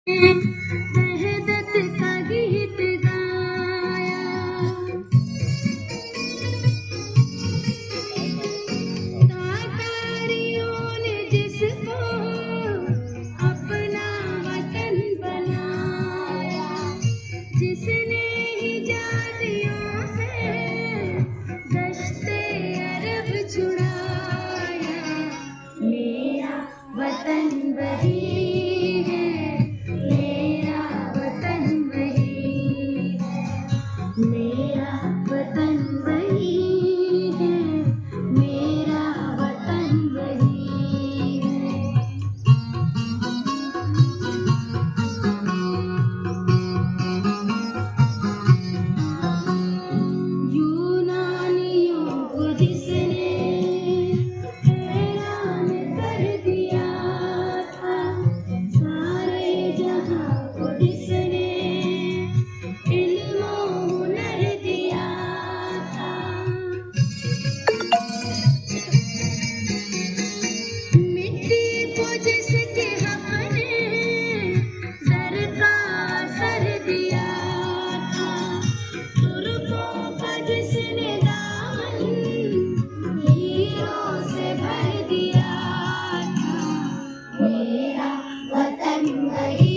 वहदत का गीत गाया। तातारियों ने जिसको अपना वतन बनाया, जिसने हिजाजियों से दश्ते अरब छुड़ाया। मेरा वतन वही है, मेरा वतन वही है, मेरा वतन वही है, मेरा वतन वही है। यूनानियों को जिसने हैरान कर दिया था, सारे जहां को जिसने इल्म हुनर दिया था। मिट्टी को जिसके हक ने सर का सर दिया था, तुर्कों का जिसने दामन हीरों से भर दिया था। मेरा वतन वही